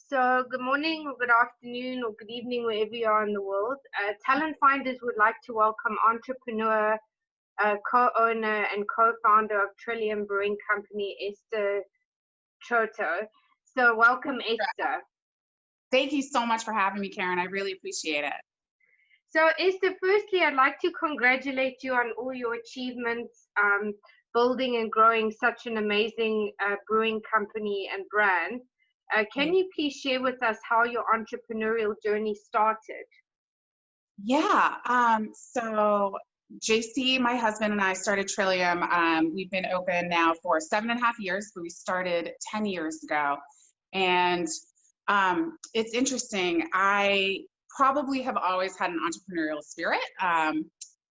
So, good morning, or good afternoon, or good evening, wherever you are in the world. Talent Finders would like to welcome entrepreneur, co-owner, and co-founder of Trillium Brewing Company, Esther Treteault. So, welcome, Esther. Thank you so much for having me, Karen. I really appreciate it. So, Esther, firstly, I'd like to congratulate you on all your achievements, building and growing such an amazing brewing company and brand. Can you please share with us how your entrepreneurial journey started? Yeah. So JC, my husband, and I started Trillium. We've been open now for 7.5 years, but we started 10 years ago. And it's interesting. I probably have always had an entrepreneurial spirit.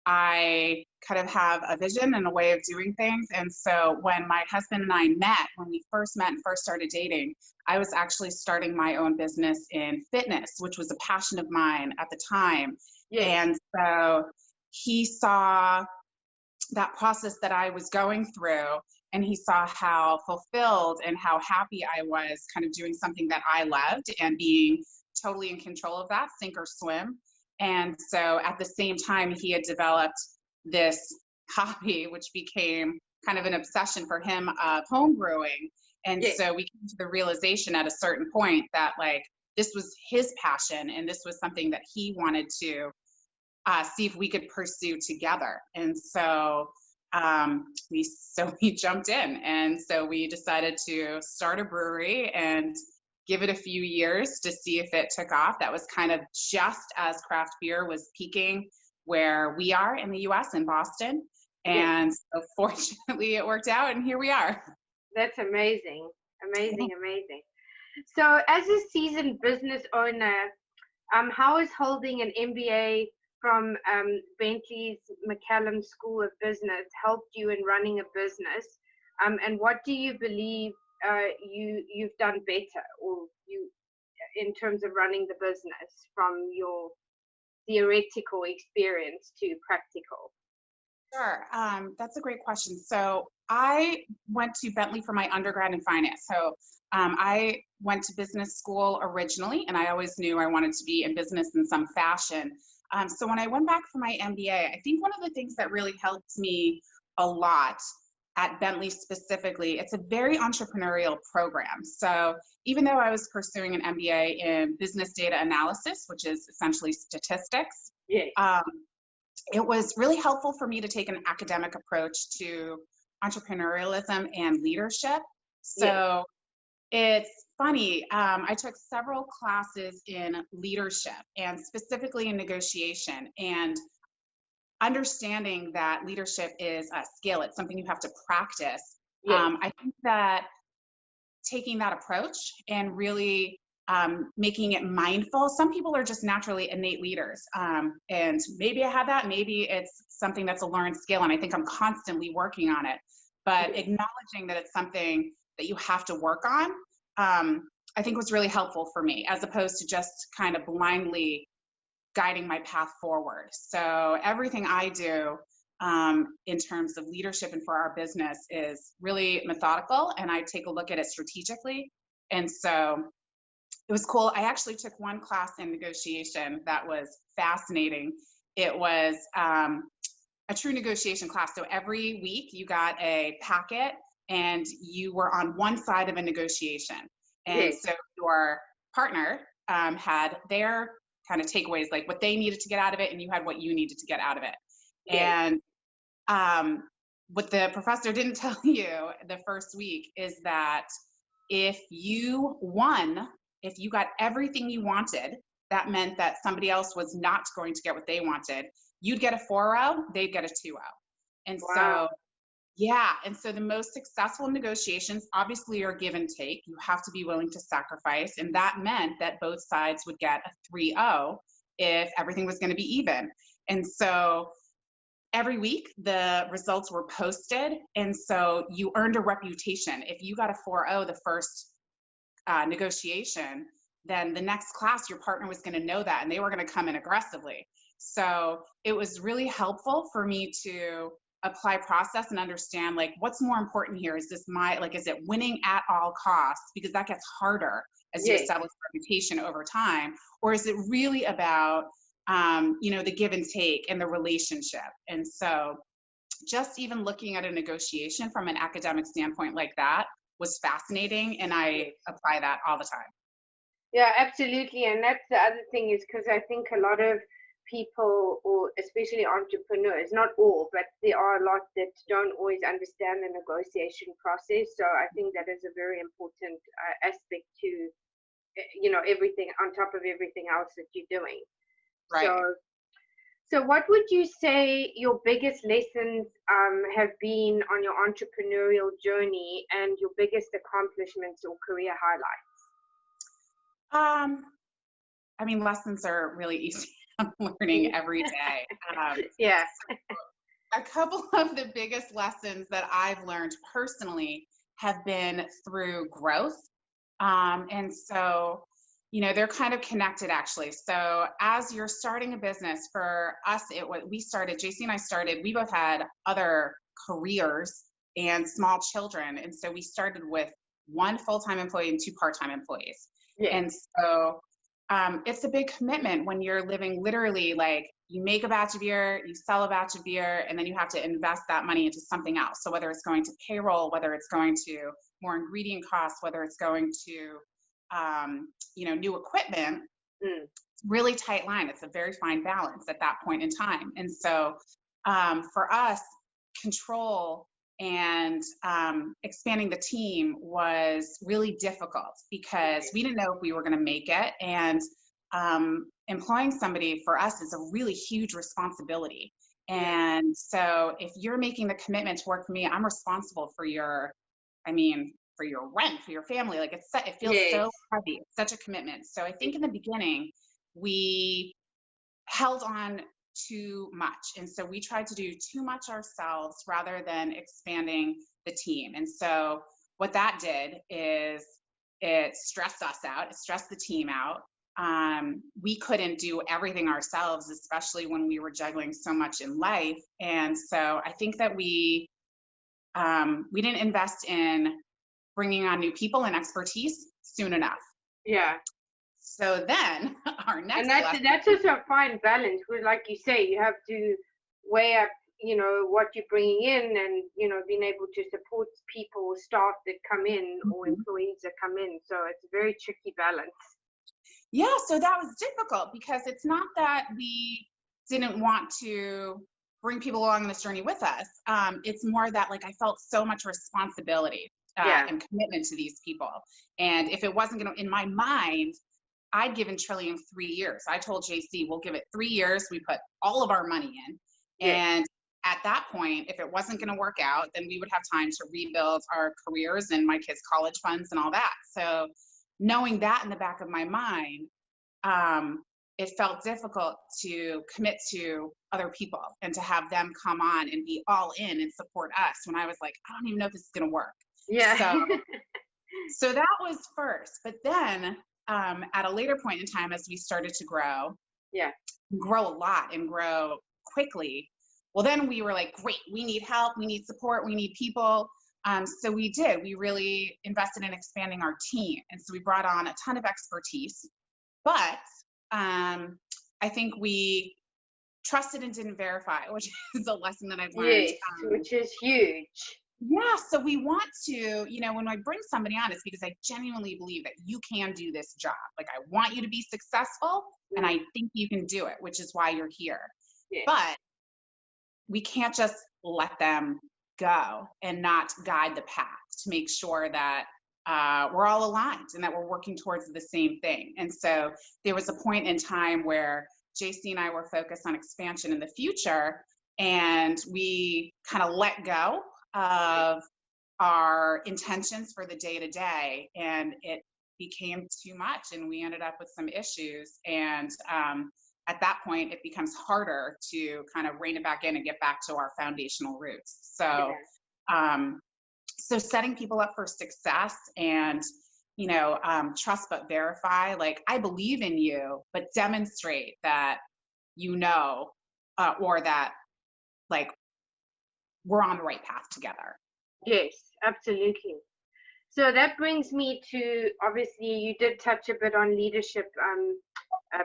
I kind of have a vision and a way of doing things. And so when my husband and I met, when we first met and first started dating, I was actually starting my own business in fitness, which was a passion of mine at the time. Yes. And so he saw that process that I was going through, and he saw how fulfilled and how happy I was kind of doing something that I loved and being totally in control of that, sink or swim. And so at the same time, he had developed this hobby, which became kind of an obsession for him of home brewing. And Yes. so we came to the realization at a certain point that like this was his passion and this was something that he wanted to see if we could pursue together. And so we jumped in, and so we decided to start a brewery and give it a few years to see if it took off. That was kind of just as craft beer was peaking where we are in the US in Boston. And so fortunately it worked out, and here we are. That's amazing. Amazing. So as a seasoned business owner, how is holding an MBA from Bentley's McCallum School of Business helped you in running a business? And what do you believe you've done better, or you in terms of running the business from your theoretical experience to practical? Sure. That's a great question. So I went to Bentley for my undergrad in finance. So I went to business school originally, and I always knew I wanted to be in business in some fashion. So when I went back for my MBA, I think one of the things that really helped me a lot at Bentley specifically, it's a very entrepreneurial program. So even though I was pursuing an MBA in business data analysis, which is essentially statistics, it was really helpful for me to take an academic approach to entrepreneurialism and leadership. So it's funny, I took several classes in leadership and specifically in negotiation, and understanding that leadership is a skill. It's something you have to practice. I think that taking that approach and really making it mindful. Some people are just naturally innate leaders. And maybe I have that, maybe it's something that's a learned skill, and I think I'm constantly working on it. But acknowledging that it's something that you have to work on, I think was really helpful for me, as opposed to just kind of blindly guiding my path forward. So everything I do in terms of leadership and for our business is really methodical, and I take a look at it strategically. And so it was cool. I actually took one class in negotiation that was fascinating. It was a true negotiation class. So every week you got a packet and you were on one side of a negotiation. And so your partner had their kind of takeaways, like what they needed to get out of it, and you had what you needed to get out of it. And what the professor didn't tell you the first week is that if you won, if you got everything you wanted, that meant that somebody else was not going to get what they wanted. You'd get a 4-0, they'd get a 2-0. And so, and so the most successful negotiations obviously are give and take. You have to be willing to sacrifice. And that meant that both sides would get a 3-0 if everything was going to be even. And so every week the results were posted. And so you earned a reputation. If you got a 4-0 the first negotiation, then the next class your partner was going to know that, and they were going to come in aggressively. So it was really helpful for me to apply process and understand like what's more important here. Is this is it winning at all costs? Because that gets harder as you Yes. establish a reputation over time. Or is it really about, the give and take and the relationship? And so just even looking at a negotiation from an academic standpoint like that was fascinating. And I apply that all the time. Yeah, absolutely. And that's the other thing is because I think a lot of people, or especially entrepreneurs, not all, but there are a lot that don't always understand the negotiation process. So I think that is a very important aspect to, everything on top of everything else that you're doing. Right. So what would you say your biggest lessons have been on your entrepreneurial journey and your biggest accomplishments or career highlights? Lessons are really easy. I'm learning every day. Yeah. A couple of the biggest lessons that I've learned personally have been through growth. And so, they're kind of connected actually. So as you're starting a business, for us, JC and I started, we both had other careers and small children. And so we started with one full-time employee and two part-time employees. Yeah. And so it's a big commitment when you're living literally like you make a batch of beer, you sell a batch of beer, and then you have to invest that money into something else. So whether it's going to payroll, whether it's going to more ingredient costs, whether it's going to, new equipment, it's really tight line. It's a very fine balance at that point in time. And so for us, control and expanding the team was really difficult because we didn't know if we were going to make it. And employing somebody for us is a really huge responsibility. And so if you're making the commitment to work for me, I'm responsible for your rent, for your family. Like it feels so heavy. It's such a commitment. So I think in the beginning, we held on too much. And so we tried to do too much ourselves rather than expanding the team. And so what that did is it stressed us out. It stressed the team out. We couldn't do everything ourselves, especially when we were juggling so much in life. And so I think that we didn't invest in bringing on new people and expertise soon enough. Yeah. So then our next that's also a fine balance, because like you say, you have to weigh up, what you're bringing in and, being able to support people, staff that come in or employees that come in. So it's a very tricky balance. Yeah, so that was difficult because it's not that we didn't want to bring people along on this journey with us. It's more that like I felt so much responsibility and commitment to these people. And if it wasn't going to, in my mind, I'd given Trillium 3 years. I told JC, we'll give it 3 years. We put all of our money in. And at that point, if it wasn't going to work out, then we would have time to rebuild our careers and my kids' college funds and all that. So knowing that in the back of my mind, it felt difficult to commit to other people and to have them come on and be all in and support us when I was like, I don't even know if this is going to work. Yeah. So that was first. But then at a later point in time, as we started to grow a lot and grow quickly, well, then we were like, great, we need help, we need support, we need people. So we did. We really invested in expanding our team. And so we brought on a ton of expertise. But I think we trusted and didn't verify, which is a lesson that I've learned. Yes, which is huge. Yeah, so we want to, when I bring somebody on, it's because I genuinely believe that you can do this job. Like, I want you to be successful, and I think you can do it, which is why you're here. Yeah. But we can't just let them go and not guide the path to make sure that we're all aligned and that we're working towards the same thing. And so there was a point in time where JC and I were focused on expansion in the future, and we kind of let go of our intentions for the day-to-day, and it became too much, and we ended up with some issues. And at that point, it becomes harder to kind of rein it back in and get back to our foundational roots. So so setting people up for success and, trust but verify, like, I believe in you, but demonstrate that, or that, like, we're on the right path together. Yes, absolutely. So that brings me to, obviously, you did touch a bit on leadership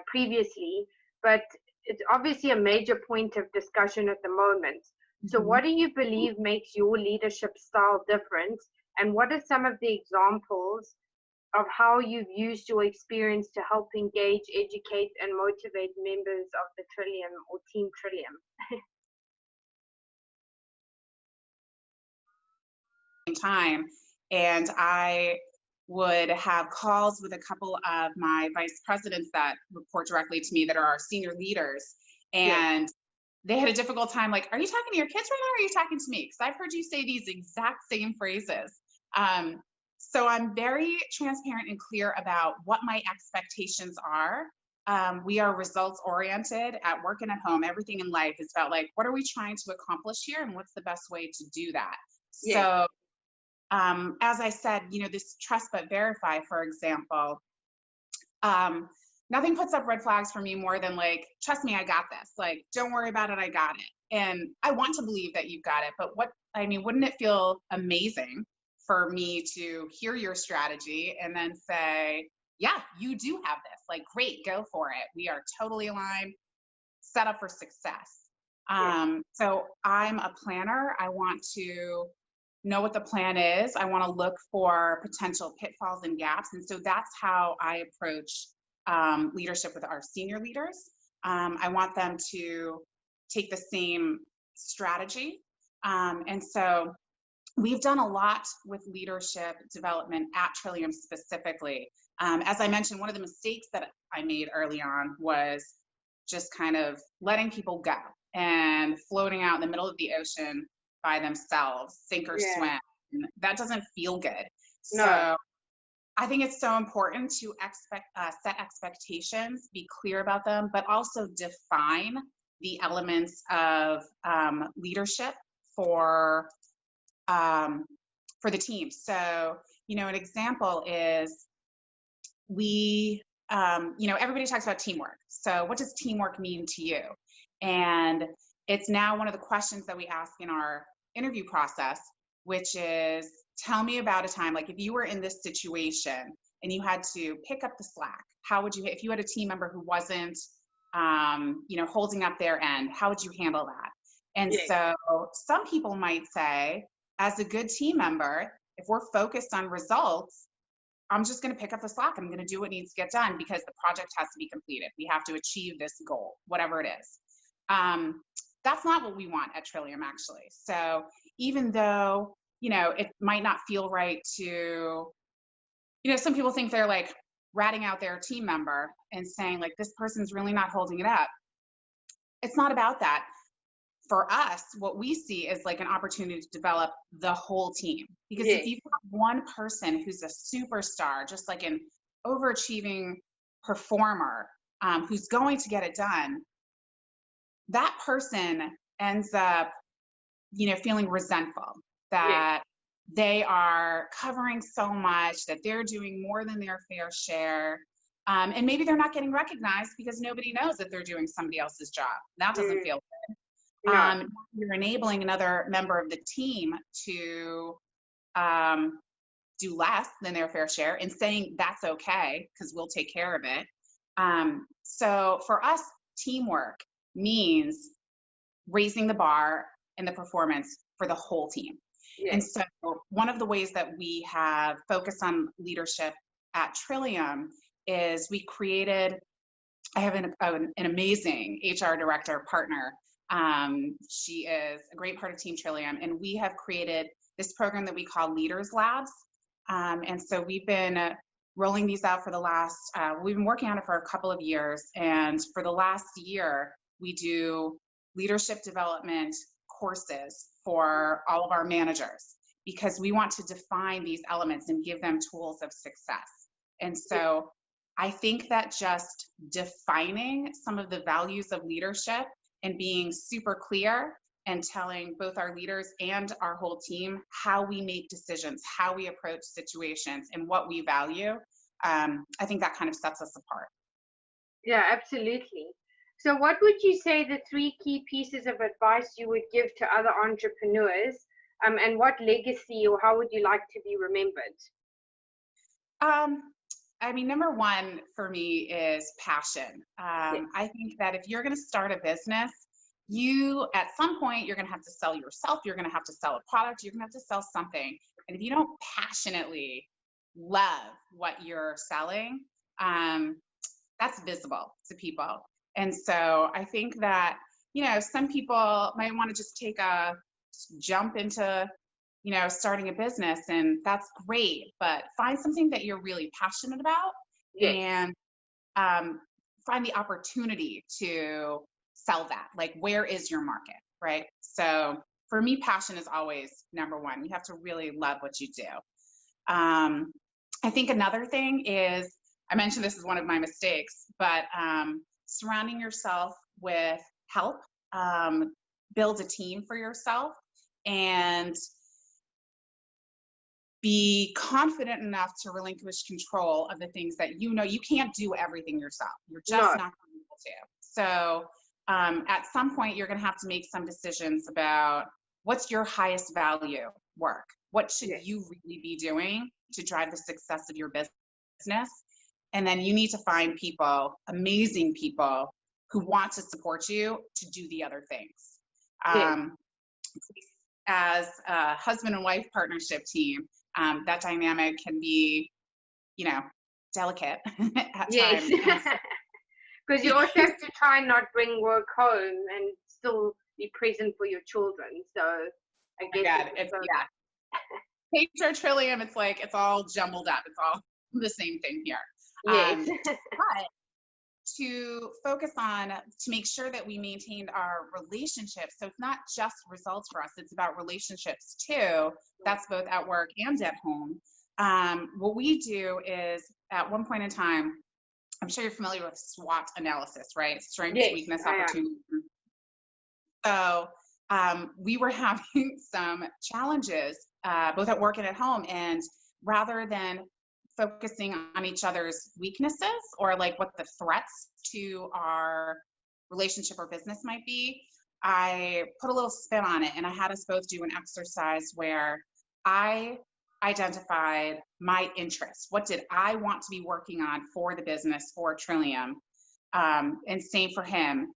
previously, but it's obviously a major point of discussion at the moment. So, Mhm. what do you believe makes your leadership style different? And what are some of the examples of how you've used your experience to help engage, educate, and motivate members of the Trillium or Team Trillium? Time, and I would have calls with a couple of my vice presidents that report directly to me that are our senior leaders, Yes, and they had a difficult time like, are you talking to your kids right now, or are you talking to me, because I've heard you say these exact same phrases. So I'm very transparent and clear about what my expectations are. We are results oriented at work and at home. Everything in life is about like, what are we trying to accomplish here, and what's the best way to do that. yes, So as I said, this trust but verify, for example, um, nothing puts up red flags for me more than like, trust me, I got this. Like, don't worry about it, I got it. And I want to believe that you've got it. But wouldn't it feel amazing for me to hear your strategy and then say, yeah, you do have this. Like, great, go for it. We are totally aligned, set up for success. yes, So I'm a planner. I want to know what the plan is. I want to look for potential pitfalls and gaps. And so that's how I approach leadership with our senior leaders. I want them to take the same strategy. And so we've done a lot with leadership development at Trillium specifically. As I mentioned, one of the mistakes that I made early on was just kind of letting people go and floating out in the middle of the ocean by themselves, sink or yeah, swim. That doesn't feel good. no, So I think it's so important to set expectations, be clear about them, but also define the elements of leadership for um, for the team. So, an example is everybody talks about teamwork. So, what does teamwork mean to you? And it's now one of the questions that we ask in our interview process, which is, tell me about a time, like if you were in this situation and you had to pick up the slack, how would you, if you had a team member who wasn't, holding up their end, how would you handle that? And yes, so some people might say, as a good team member, if we're focused on results, I'm just going to pick up the slack. I'm going to do what needs to get done because the project has to be completed. We have to achieve this goal, whatever it is. That's not what we want at Trillium, actually. So even though, it might not feel right to, some people think they're like ratting out their team member and saying like, this person's really not holding it up. It's not about that. For us, what we see is like an opportunity to develop the whole team. Because if yes, you've got one person who's a superstar, just like an overachieving performer, who's going to get it done, that person ends up, feeling resentful yes, that they are covering so much, that they're doing more than their fair share. And maybe they're not getting recognized because nobody knows that they're doing somebody else's job. That doesn't feel no, you're enabling another member of the team to do less than their fair share and saying that's okay because we'll take care of it. So for us, teamwork means raising the bar and the performance for the whole team. And yes, so one of the ways that we have focused on leadership at Trillium is I have an amazing HR director partner. She is a great part of Team Trillium, and we have created this program that we call Leaders Labs. And so we've been rolling these out for we've been working on it for a couple of years. And for the last year, we do leadership development courses for all of our managers because we want to define these elements and give them tools of success. And so I think that just defining some of the values of leadership and being super clear and telling both our leaders and our whole team how we make decisions, how we approach situations, and what we value, I think that kind of sets us apart. yeah, absolutely. So what would you say the 3 key pieces of advice you would give to other entrepreneurs, and what legacy or how would you like to be remembered? I mean, number one for me is passion. Yes. I think that if you're going to start a business, you, at some point, you're going to have to sell yourself. You're going to have to sell a product. You're going to have to sell something. And if you don't passionately love what you're selling, that's visible to people. And so I think that, some people might want to just take a jump into, starting a business, and that's great, but find something that you're really passionate about Yes. and find the opportunity to sell that. Like, where is your market, right? So for me, passion is always number one. You have to really love what you do. I think another thing is, I mentioned this is one of my mistakes, but surrounding yourself with help, build a team for yourself, and be confident enough to relinquish control of the things that you can't do everything yourself. You're just No. not going to be able to. So at some point, you're going to have to make some decisions about what's your highest value work. What should Yes. you really be doing to drive the success of your business? And then you need to find people, amazing people, who want to support you to do the other things. Yes. As a husband and wife partnership team, that dynamic can be, delicate at Yes. times. Because you also have to try and not bring work home and still be present for your children. So I guess Esther Trillium, it's all jumbled up. It's all the same thing here. Yes. But to focus on, to make sure that we maintained our relationships. So it's not just results for us, it's about relationships too. That's both at work and at home. What we do is, at one point in time, I'm sure you're familiar with SWOT analysis, right? Strengths, Yes, weakness, I am. opportunity. So we were having some challenges, both at work and at home. And rather than focusing on each other's weaknesses or like what the threats to our relationship or business might be, I put a little spin on it, and I had us both do an exercise where I identified my interests. What did I want to be working on for the business, for Trillium? And same for him.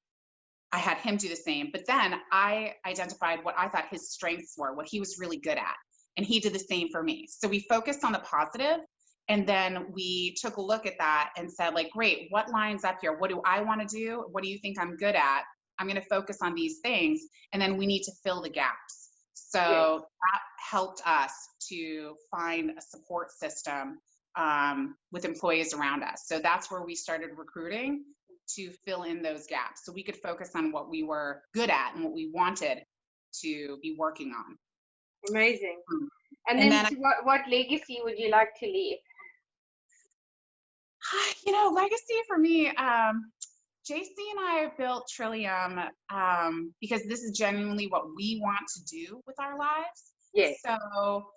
I had him do the same, but then I identified what I thought his strengths were, what he was really good at, and he did the same for me. So we focused on the positive, and then we took a look at that and said, like, great, what lines up here? What do I want to do? What do you think I'm good at? I'm going to focus on these things, and then we need to fill the gaps. So that helped us to find a support system with employees around us. So that's where we started recruiting to fill in those gaps, so we could focus on what we were good at and what we wanted to be working on. Amazing. And then what legacy would you like to leave? Legacy for me, JC and I built Trillium because this is genuinely what we want to do with our lives. Yes. So,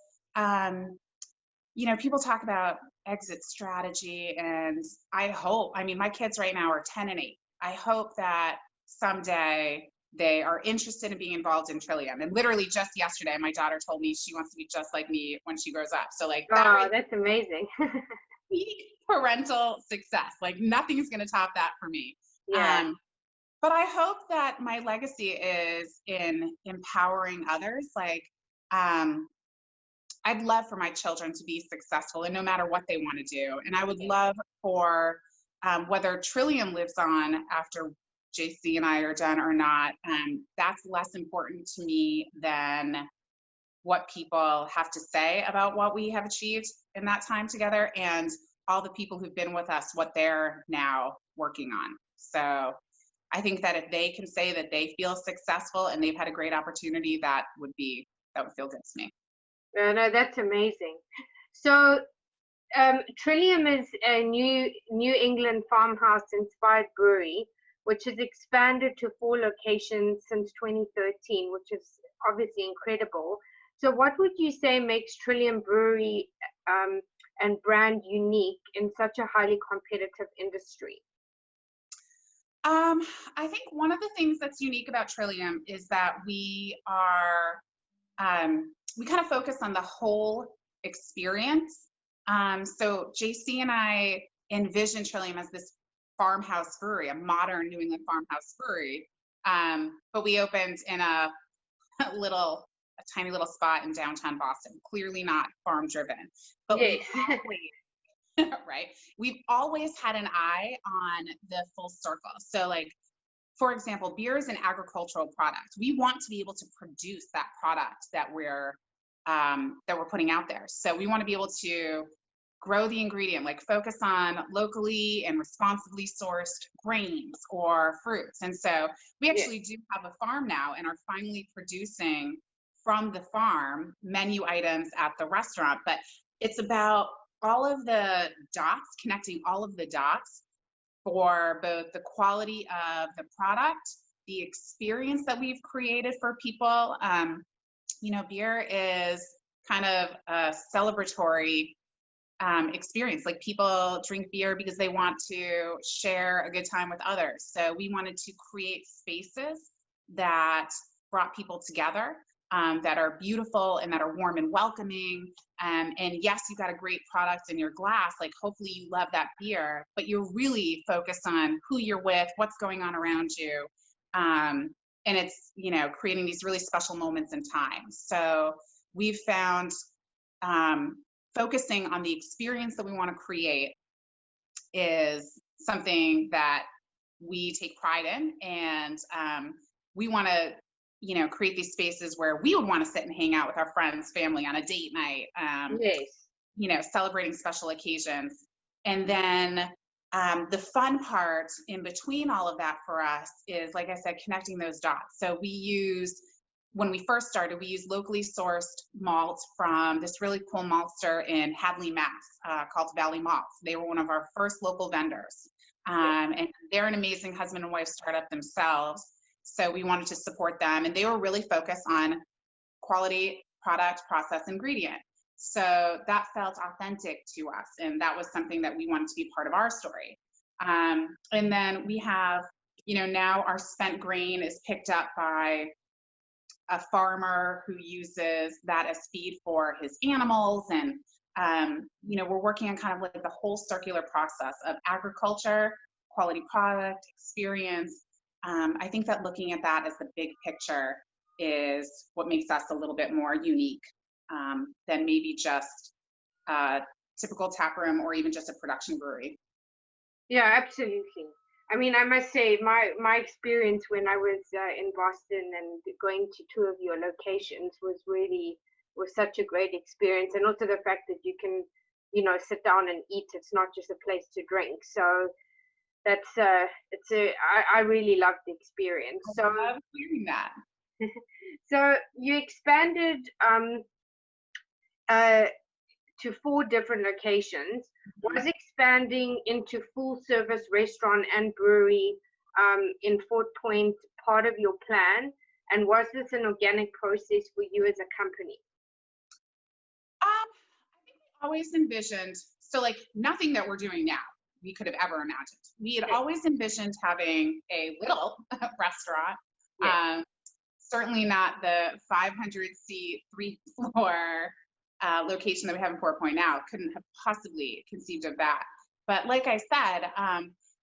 people talk about exit strategy, and my kids right now are 10 and 8. I hope that someday they are interested in being involved in Trillium. And literally just yesterday, my daughter told me she wants to be just like me when she grows up. So that's amazing. Parental success. Like, nothing's going to top that for me. Yeah. But I hope that my legacy is in empowering others. I'd love for my children to be successful, and no matter what they want to do. And I would love for whether Trillium lives on after JC and I are done or not, that's less important to me than what people have to say about what we have achieved in that time together, and all the people who've been with us, what they're now working on. So I think that if they can say that they feel successful and they've had a great opportunity, that would feel good to me. No, that's amazing. So Trillium is a New England farmhouse-inspired brewery, which has expanded to 4 locations since 2013, which is obviously incredible. So what would you say makes Trillium Brewery and brand unique in such a highly competitive industry? I think one of the things that's unique about Trillium is that we are, we kind of focus on the whole experience. So JC and I envision Trillium as this farmhouse brewery, a modern New England farmhouse brewery. But we opened in a tiny little spot in downtown Boston, clearly not farm driven. But Yes. right? We've always had an eye on the full circle. So like, for example, beer is an agricultural product. We want to be able to produce that product that we're putting out there. So we want to be able to grow the ingredient, like focus on locally and responsibly sourced grains or fruits. And so we actually do have a farm now and are finally producing from the farm menu items at the restaurant. But it's about all of the dots, connecting all of the dots for both the quality of the product, the experience that we've created for people. You know, beer is kind of a celebratory experience. Like, people drink beer because they want to share a good time with others. So we wanted to create spaces that brought people together, that are beautiful and that are warm and welcoming. And yes, you got a great product in your glass. Like, hopefully you love that beer, but you're really focused on who you're with, what's going on around you. And it's, you know, creating these really special moments in time. So we've found focusing on the experience that we want to create is something that we take pride in. And we want to, you know, create these spaces where we would want to sit and hang out with our friends, family on a date night, you know, celebrating special occasions. And then the fun part in between all of that for us is, like I said, connecting those dots. So when we first started, we used locally sourced malt from this really cool maltster in Hadley, Mass, called Valley Malts. They were one of our first local vendors. And they're an amazing husband and wife startup themselves. So we wanted to support them, and they were really focused on quality product, process, ingredient. So that felt authentic to us, and that was something that we wanted to be part of our story. And then we have, you know, now our spent grain is picked up by a farmer who uses that as feed for his animals. And, you know, we're working on kind of like the whole circular process of agriculture, quality product, experience. I think that looking at that as the big picture is what makes us a little bit more unique than maybe just a typical tap room or even just a production brewery. Yeah, absolutely. I mean, I must say my experience when I was in Boston and going to two of your locations was such a great experience. And also the fact that you can, you know, sit down and eat. It's not just a place to drink. So that's I really loved the experience. So I love hearing that. So you expanded to 4 different locations. Was expanding into full service restaurant and brewery in Fort Point part of your plan? And was this an organic process for you as a company? I think we always envisioned, so like nothing that we're doing now we could have ever imagined. We had always envisioned having a little restaurant, certainly not the 500-seat, 3-floor location that we have in Fort Point now. Couldn't have possibly conceived of that. But like I said,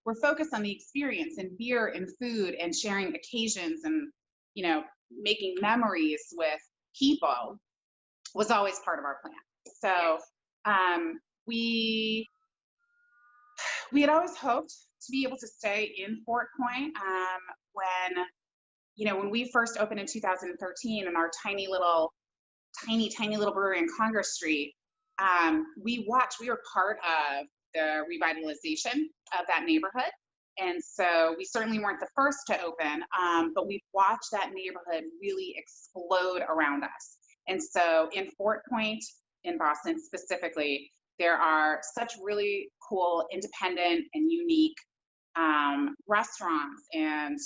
we're focused on the experience and beer and food and sharing occasions and, you know, making memories with people was always part of our plan. So we had always hoped to be able to stay in Fort Point. When we first opened in 2013 in our tiny little brewery in Congress Street, we were part of the revitalization of that neighborhood. And so we certainly weren't the first to open, but we've watched that neighborhood really explode around us. And so in Fort Point, in Boston specifically, there are such really cool, independent and unique restaurants and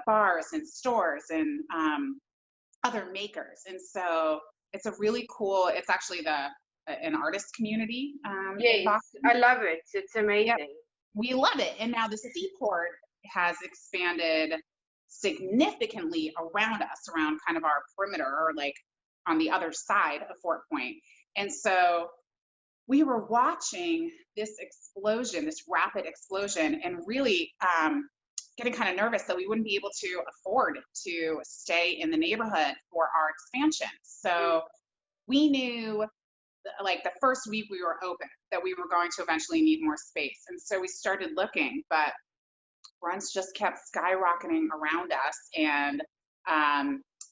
bars and stores and other makers. And so it's a really cool, it's actually an artist community. Yes, I love it. It's amazing. Yep. We love it. And now the Seaport has expanded significantly around us, around kind of our perimeter, or like on the other side of Fort Point. And so we were watching this explosion, this rapid explosion, and really getting kind of nervous that we wouldn't be able to afford to stay in the neighborhood for our expansion. So we knew, like the first week we were open, that we were going to eventually need more space. And so we started looking, but rents just kept skyrocketing around us, and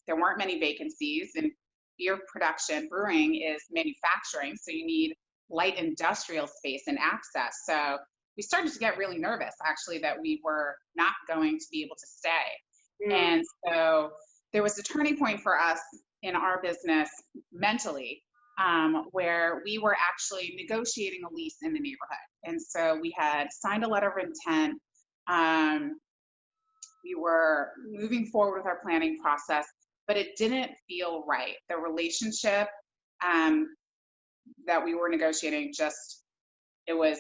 there weren't many vacancies. And beer production, brewing is manufacturing, so you need light industrial space and access. So we started to get really nervous, actually, that we were not going to be able to stay. And so there was a turning point for us in our business mentally, where we were actually negotiating a lease in the neighborhood. And so we had signed a letter of intent. We were moving forward with our planning process, but it didn't feel right. The relationship that we were negotiating, just, it was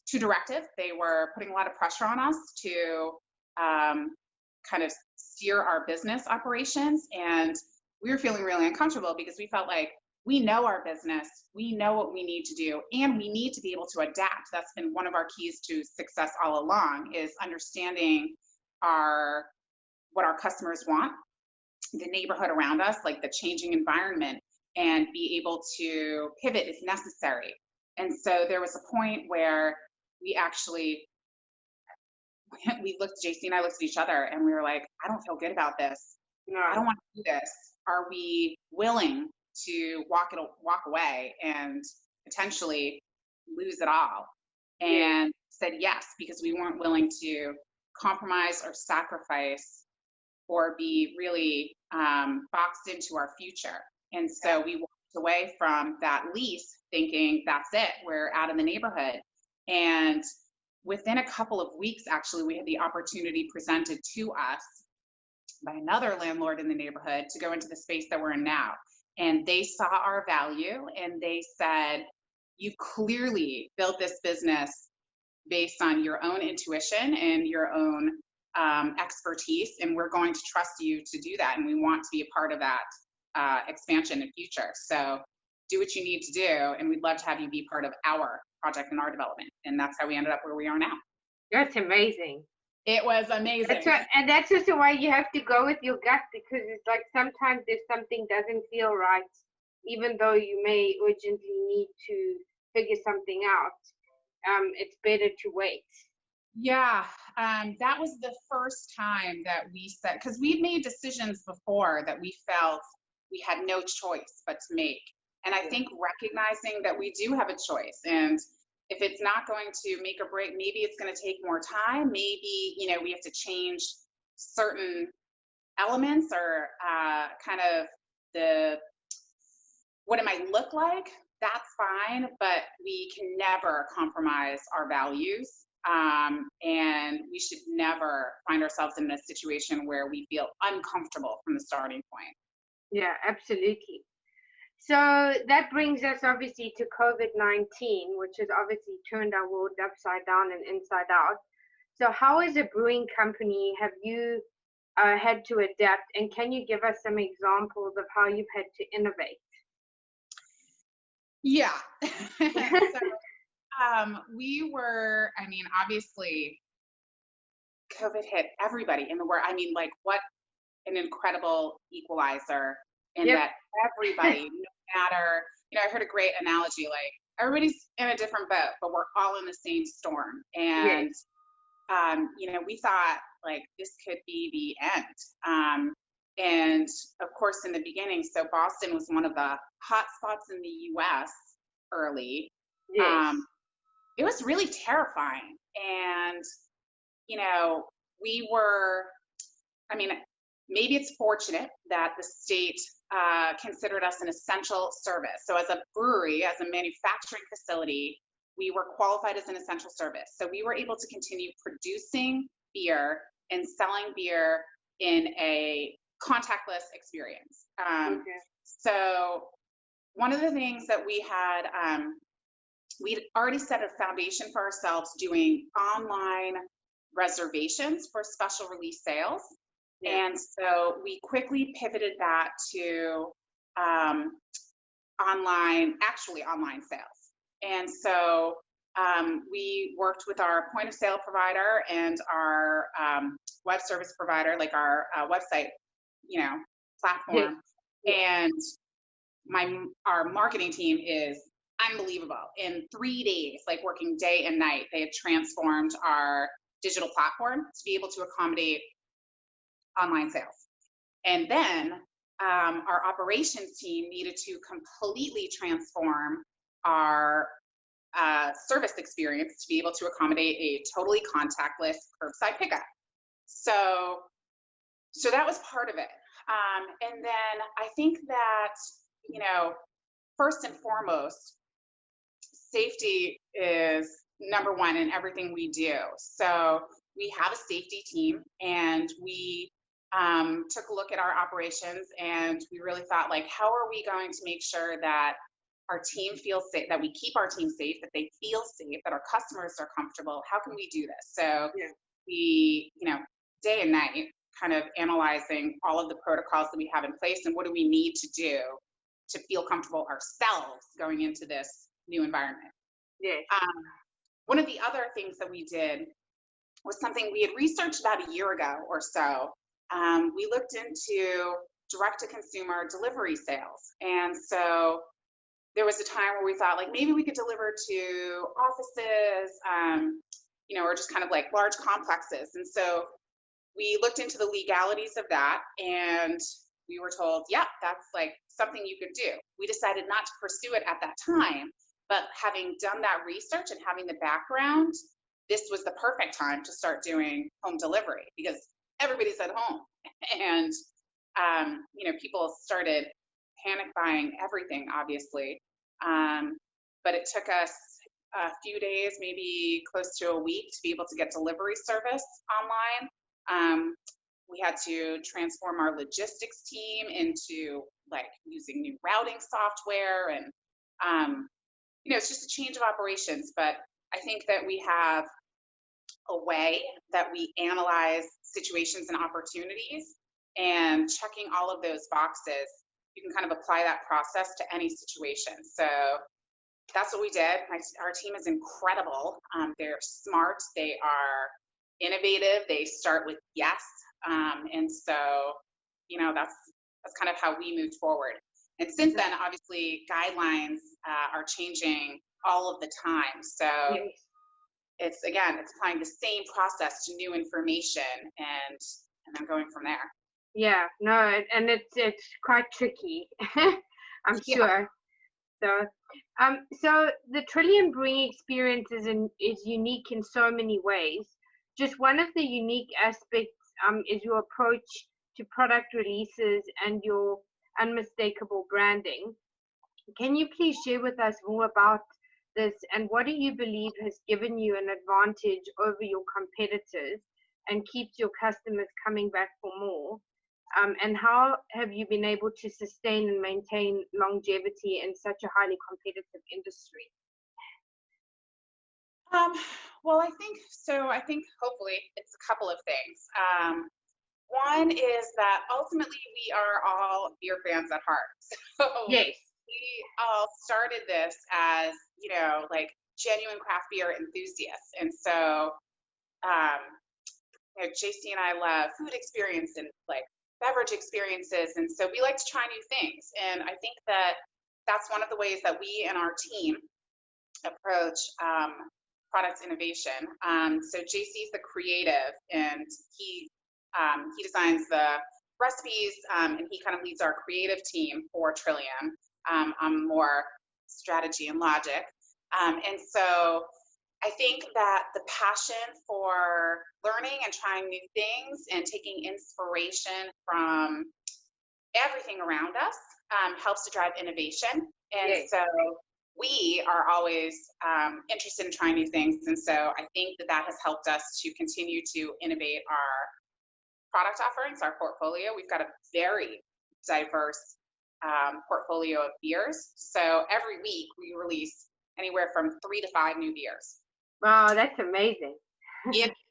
too directive. They were putting a lot of pressure on us to kind of steer our business operations. And we were feeling really uncomfortable because we felt like we know our business, we know what we need to do, and we need to be able to adapt. That's been one of our keys to success all along, is understanding what our customers want, the neighborhood around us, like the changing environment, and be able to pivot if necessary. And so there was a point where we looked, JC and I looked at each other, and we were like, I don't feel good about this. No. I don't want to do this. Are we willing to walk away and potentially lose it all? And said yes, because we weren't willing to compromise or sacrifice or be really boxed into our future. And so we walked away from that lease thinking, that's it, we're out of the neighborhood. And within a couple of weeks, actually, we had the opportunity presented to us by another landlord in the neighborhood to go into the space that we're in now. And they saw our value, and they said, you clearly built this business based on your own intuition and your own expertise, and we're going to trust you to do that. And we want to be a part of that expansion in future. So do what you need to do, and we'd love to have you be part of our project and our development. And that's how we ended up where we are now. That's amazing. It was amazing. And that's just the way you have to go with your gut, because it's like sometimes if something doesn't feel right, even though you may urgently need to figure something out, it's better to wait. Yeah, that was the first time that we said, because we'd made decisions before that we felt we had no choice but to make. And I think recognizing that we do have a choice, and if it's not going to make or break, maybe it's going to take more time. Maybe, we have to change certain elements, or kind of what it might look like. That's fine, but we can never compromise our values. And we should never find ourselves in a situation where we feel uncomfortable from the starting point. Yeah, absolutely. So that brings us obviously to COVID-19, which has obviously turned our world upside down and inside out. So how, as a brewing company, have you had to adapt? And can you give us some examples of how you've had to innovate? Yeah. So, we were, obviously, COVID hit everybody in the world. What an incredible equalizer. And that everybody, no matter, I heard a great analogy, like everybody's in a different boat, but we're all in the same storm. And, we thought like this could be the end. And of course, in the beginning, so Boston was one of the hot spots in the US early. Yes. It was really terrifying. And, we were, maybe it's fortunate that the state considered us an essential service. So as a brewery, as a manufacturing facility, we were qualified as an essential service. So we were able to continue producing beer and selling beer in a contactless experience. So one of the things that we had, we'd already set a foundation for ourselves doing online reservations for special release sales. Yeah. And so we quickly pivoted that to online sales. And so we worked with our point of sale provider and our web service provider, like our website, platform. Yeah. And our marketing team is unbelievable. In 3 days, like working day and night, they had transformed our digital platform to be able to accommodate online sales. And then our operations team needed to completely transform our service experience to be able to accommodate a totally contactless curbside pickup. So that was part of it. And then I think that, first and foremost, safety is number one in everything we do. So we have a safety team, and we took a look at our operations, and we really thought, like, how are we going to make sure that our team feels safe, that we keep our team safe, that they feel safe, that our customers are comfortable? How can we do this? So we, day and night, kind of analyzing all of the protocols that we have in place, and what do we need to do to feel comfortable ourselves going into this new environment. Yes. One of the other things that we did was something we had researched about a year ago or so. We looked into direct-to-consumer delivery sales. And so there was a time where we thought, like, maybe we could deliver to offices, or just kind of like large complexes. And so we looked into the legalities of that, and we were told, yeah, that's like something you could do. We decided not to pursue it at that time, but having done that research and having the background, this was the perfect time to start doing home delivery, because everybody's at home. And, people started panic buying everything, obviously. But it took us a few days, maybe close to a week, to be able to get delivery service online. We had to transform our logistics team into like using new routing software, and it's just a change of operations. But I think that we have a way that we analyze situations and opportunities, and checking all of those boxes, you can kind of apply that process to any situation. So that's what we did. Our team is incredible. They're smart. They are innovative. They start with yes. And so, that's kind of how we moved forward. And since then, obviously, guidelines are changing all of the time. So it's applying the same process to new information, and then going from there. Yeah, no, and it's quite tricky, I'm sure. So the Trillium Brewing experience is unique in so many ways. Just one of the unique aspects is your approach to product releases and your unmistakable branding. Can you please share with us more about this, and what do you believe has given you an advantage over your competitors and keeps your customers coming back for more? And how have you been able to sustain and maintain longevity in such a highly competitive industry? Well, I think hopefully it's a couple of things. One is that ultimately we are all beer fans at heart. So yes, we all started this as, like genuine craft beer enthusiasts. And so, JC and I love food experience and like beverage experiences. And so we like to try new things. And I think that that's one of the ways that we and our team approach product innovation. So JC's the creative, and he designs the recipes, and he kind of leads our creative team for Trillium. I'm more strategy and logic. And so I think that the passion for learning and trying new things and taking inspiration from everything around us helps to drive innovation. And so we are always interested in trying new things. And so I think that has helped us to continue to innovate our product offerings, our portfolio. We've got a very diverse portfolio of beers. So every week we release anywhere from 3 to 5 new beers. Wow, that's amazing.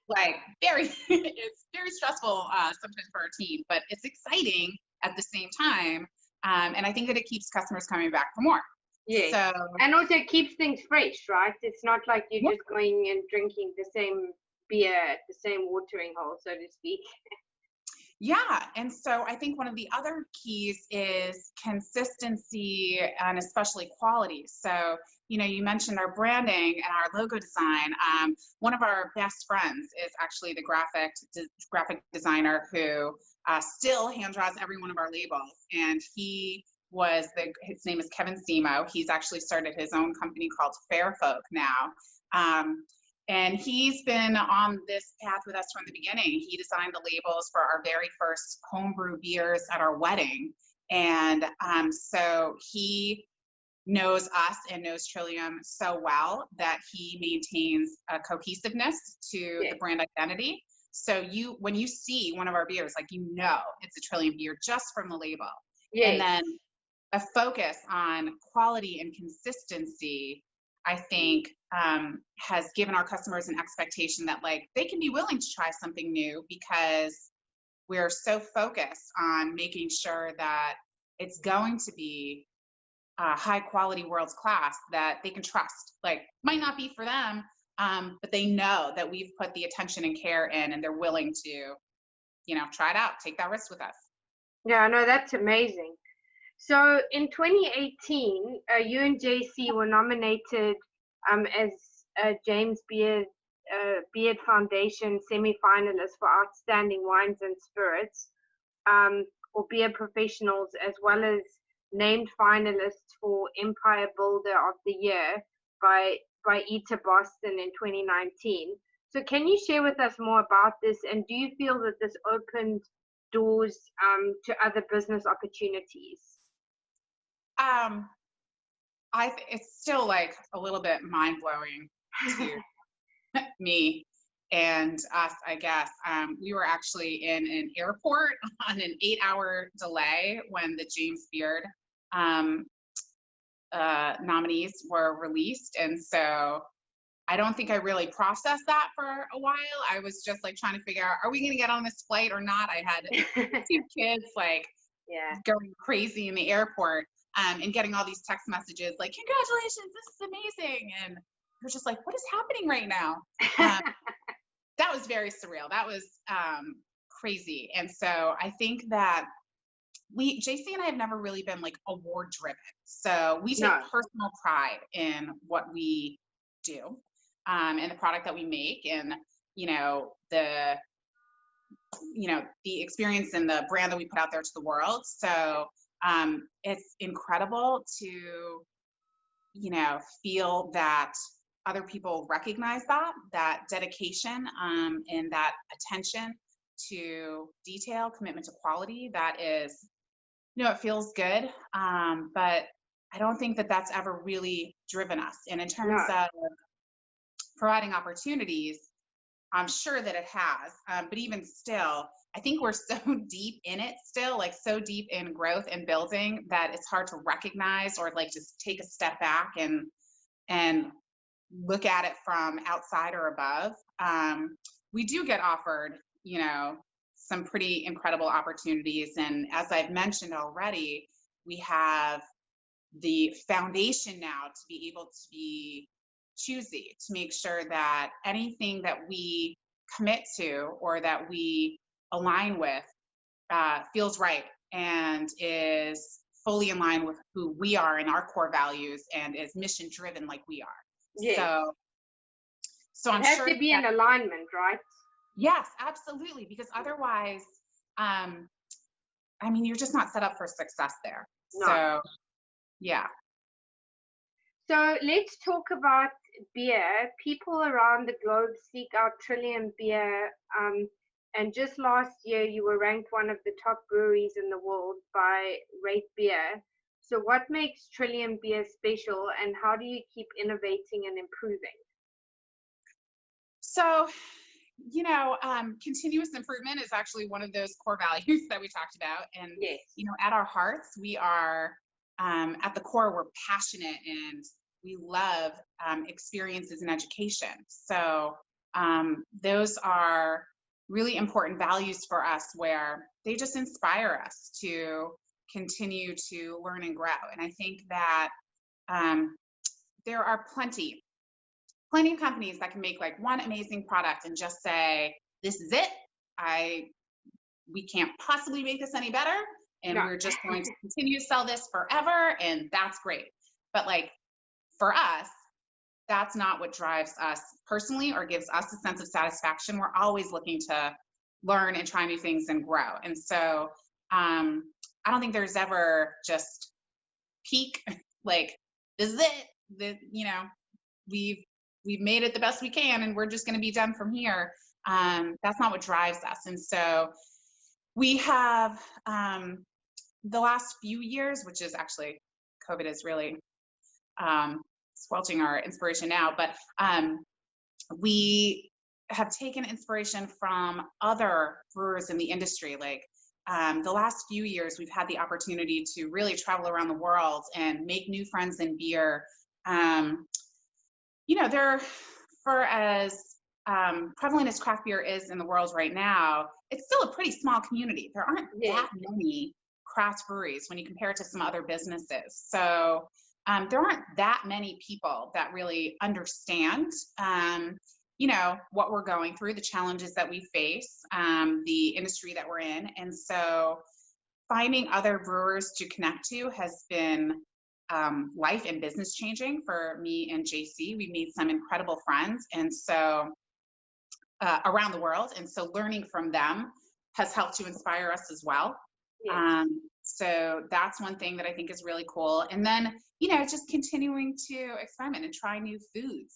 like it's very stressful sometimes for our team, but it's exciting at the same time. And I think that it keeps customers coming back for more. Yes. So, and also it keeps things fresh, right? It's not like you're yeah. just going and drinking the same beer at the same watering hole, so to speak. Yeah. And so I think one of the other keys is consistency and especially quality. So, you mentioned our branding and our logo design. One of our best friends is actually the graphic designer who still hand draws every one of our labels. And his name is Kevin Simo. He's actually started his own company called Fairfolk now. And he's been on this path with us from the beginning. He designed the labels for our very first homebrew beers at our wedding. And so he knows us and knows Trillium so well that he maintains a cohesiveness to the brand identity. So when you see one of our beers, like, it's a Trillium beer just from the label. Yes. And then a focus on quality and consistency, I think, has given our customers an expectation that, like, they can be willing to try something new because we're so focused on making sure that it's going to be high quality, world's class, that they can trust. Like, might not be for them, but they know that we've put the attention and care in, and they're willing to, try it out, take that risk with us. Yeah, no, that's amazing. So in 2018, you and JC were nominated as James Beard Foundation semi-finalists for Outstanding Wines and Spirits, or beer professionals, as well as named finalists for Empire Builder of the Year by Eater Boston in 2019. So can you share with us more about this, and do you feel that this opened doors to other business opportunities? It's still like a little bit mind-blowing to me and us, I guess. We were actually in an airport on an 8-hour delay when the James Beard nominees were released. And so I don't think I really processed that for a while. I was just like trying to figure out, are we going to get on this flight or not? I had 2 kids going crazy in the airport. And getting all these text messages like, congratulations, this is amazing. And we're just like, what is happening right now? That was very surreal. That was crazy. And so I think that JC and I have never really been like award driven. So we take personal pride in what we do, and the product that we make, and, the experience and the brand that we put out there to the world. So it's incredible to, feel that other people recognize that dedication, and that attention to detail, commitment to quality. That is, it feels good. But I don't think that that's ever really driven us. And in terms of providing opportunities, I'm sure that it has. But even still, I think we're so deep in it still, like so deep in growth and building, that it's hard to recognize or like just take a step back and look at it from outside or above. We do get offered, some pretty incredible opportunities. And as I've mentioned already, we have the foundation now to be able to be choosy, to make sure that anything that we commit to or that we align with feels right and is fully in line with who we are and our core values, and is mission driven like we are. Yes. So I'm sure it has to be in alignment, right? Yes, absolutely. Because otherwise, you're just not set up for success there. No. So, yeah. So let's talk about beer. People around the globe seek out Trillium Beer. And just last year, you were ranked one of the top breweries in the world by Rate Beer. So what makes Trillium Beer special, and how do you keep innovating and improving? So, continuous improvement is actually one of those core values that we talked about. And, yes. At our hearts, we are, at the core, we're passionate and we love experiences and education. So Those are really important values for us, where they just inspire us to continue to learn and grow. And I think that there are plenty of companies that can make like one amazing product and just say, this is it. We can't possibly make this any better. And we're just going to continue to sell this forever. And that's great. But like for us, that's not what drives us personally or gives us a sense of satisfaction. We're always looking to learn and try new things and grow. And so I don't think there's ever just peak, like, this is it. We've made it the best we can and we're just going to be done from here. That's not what drives us. And so we have the last few years, which is actually, COVID is really squelching our inspiration now, but we have taken inspiration from other brewers in the industry. Like the last few years, we've had the opportunity to really travel around the world and make new friends in beer. They're, for as prevalent as craft beer is in the world right now, it's still a pretty small community. There aren't that many craft breweries when you compare it to some other businesses. So there aren't that many people that really understand, what we're going through, the challenges that we face, the industry that we're in. And so finding other brewers to connect to has been life and business changing for me and JC. We've made some incredible friends, and so around the world. And so learning from them has helped to inspire us as well. So that's one thing that I think is really cool. And then, just continuing to experiment and try new foods.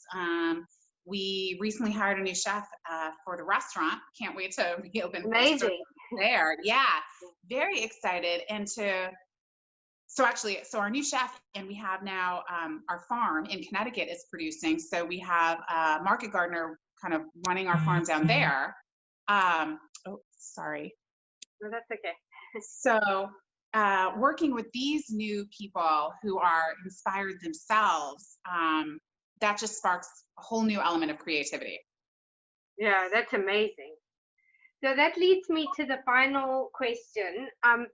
We recently hired a new chef for the restaurant. Can't wait to reopen there. Yeah, very excited. And so our new chef, and we have now our farm in Connecticut is producing. So we have a market gardener kind of running our farm down there. Sorry. No, that's okay. So working with these new people who are inspired themselves, that just sparks a whole new element of creativity. Yeah, that's amazing. So that leads me to the final question.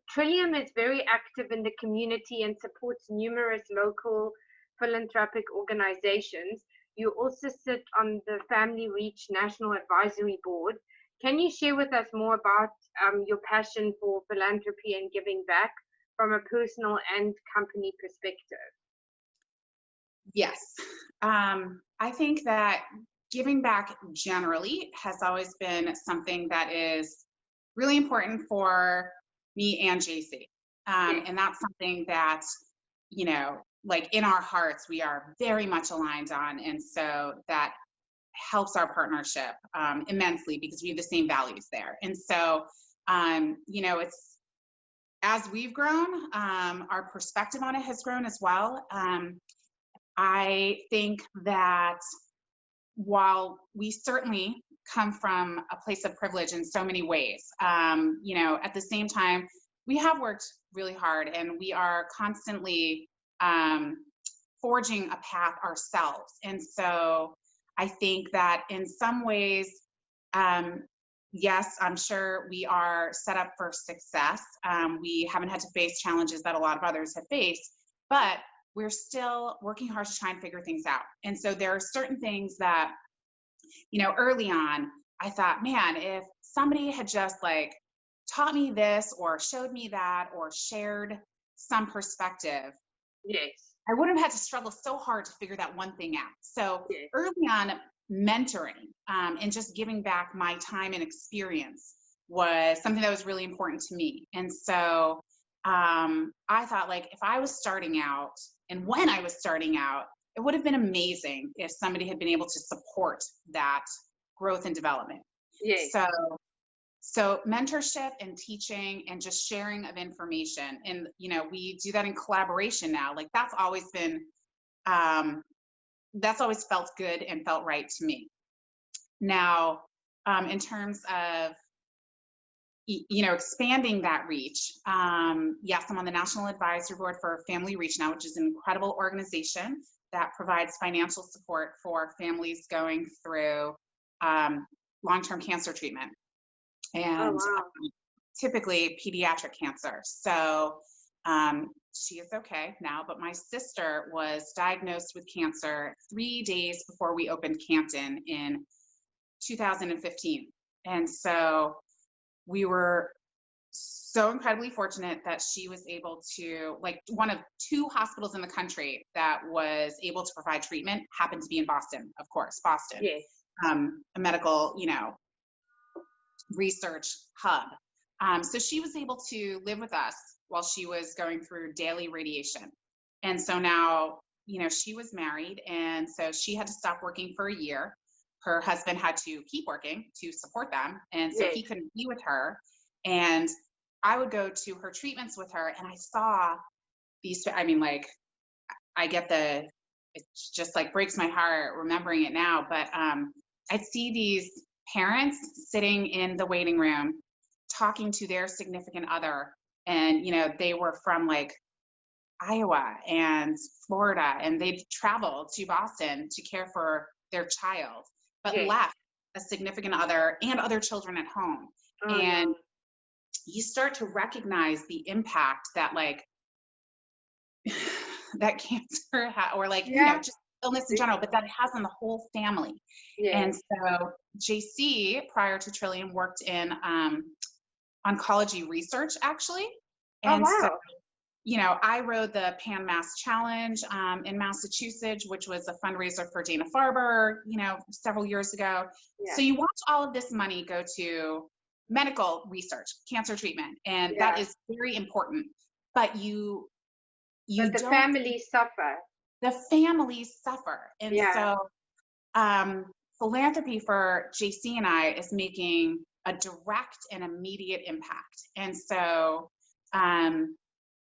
Trillium is very active in the community and supports numerous local philanthropic organizations. You also sit on the Family Reach National Advisory Board. Can you share with us more about your passion for philanthropy and giving back from a personal and company perspective? Yes. I think that giving back generally has always been something that is really important for me and JC. And that's something that, like in our hearts, we are very much aligned on. And so that helps our partnership immensely because we have the same values there. And so, it's, as we've grown, our perspective on it has grown as well. I think that while we certainly come from a place of privilege in so many ways, at the same time, we have worked really hard and we are constantly forging a path ourselves. And so I think that in some ways, yes, I'm sure we are set up for success. We haven't had to face challenges that a lot of others have faced, but we're still working hard to try and figure things out. And so there are certain things that, early on, I thought, man, if somebody had just like taught me this or showed me that or shared some perspective, I wouldn't have had to struggle so hard to figure that one thing out. So early on, mentoring and just giving back my time and experience was something that was really important to me. And so I thought, like, if I was starting out and when I was starting out, it would have been amazing if somebody had been able to support that growth and development. So mentorship and teaching and just sharing of information. And, we do that in collaboration now. Like that's always been, that's always felt good and felt right to me. Now, in terms of, expanding that reach. Yes, I'm on the National Advisory Board for Family Reach now, which is an incredible organization that provides financial support for families going through long-term cancer treatment, Oh, and wow. typically pediatric cancer. So she is okay now, but my sister was diagnosed with cancer 3 days before we opened Canton in 2015. And so we were so incredibly fortunate that she was able to, like, one of 2 hospitals in the country that was able to provide treatment happened to be in Boston, of course, Boston, Yes. a medical, research hub. So she was able to live with us while she was going through daily radiation. And so now, she was married, and so she had to stop working for a year. Her husband had to keep working to support them, and so Yes. he couldn't be with her. And I would go to her treatments with her, and I saw these, I get it just like breaks my heart remembering it now, but I'd see these parents sitting in the waiting room talking to their significant other, and they were from like Iowa and Florida, and they'd traveled to Boston to care for their child, but Yes. left a significant other and other children at home. Oh, And no. you start to recognize the impact that that cancer or Yeah. just illness in general, but that it has on the whole family. And Yes. so JC, prior to Trillium, worked in oncology research, actually. Oh, And so, wow. I rode the Pan Mass Challenge in Massachusetts, which was a fundraiser for Dana-Farber, several years ago. Yeah. So you watch all of this money go to medical research, cancer treatment, and Yeah. that is very important. But But the don't, families suffer. the families suffer. And Yeah. so philanthropy for JC and I is making a direct and immediate impact. And so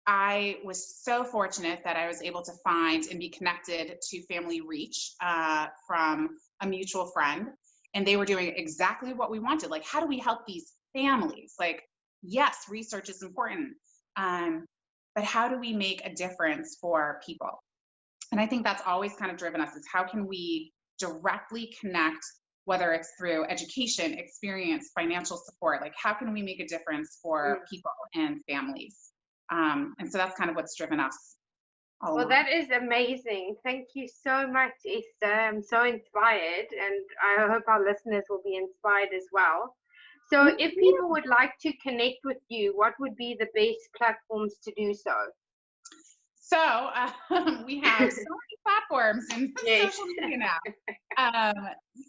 I was so fortunate that I was able to find and be connected to Family Reach from a mutual friend. And they were doing exactly what we wanted. Like, how do we help these families? Like, yes, research is important, but how do we make a difference for people? And I think that's always kind of driven us, is how can we directly connect, whether it's through education, experience, financial support, like how can we make a difference for people and families? And so that's kind of what's driven us all Well, along. that is amazing. Thank you so much, Esther. I'm so inspired, and I hope our listeners will be inspired as well. So if people would like to connect with you, what would be the best platforms to do so? So we have so many platforms and Yes. social media now.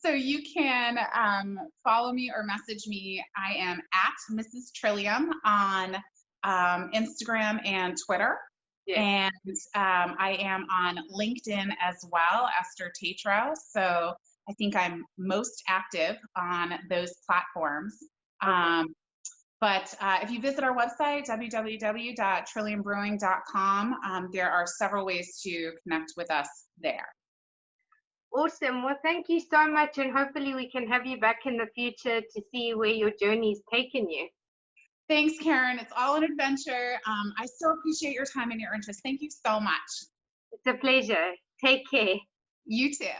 So you can follow me or message me. I am at Mrs. Trillium on Instagram and Twitter. Yes. And I am on LinkedIn as well, Esther Treteault. So I think I'm most active on those platforms. But if you visit our website, www.trilliumbrewing.com, there are several ways to connect with us there. Awesome. Well, thank you so much, and hopefully we can have you back in the future to see where your journey's taken you. Thanks, Karen. It's all an adventure. I still appreciate your time and your interest. Thank you so much. It's a pleasure. Take care. You too.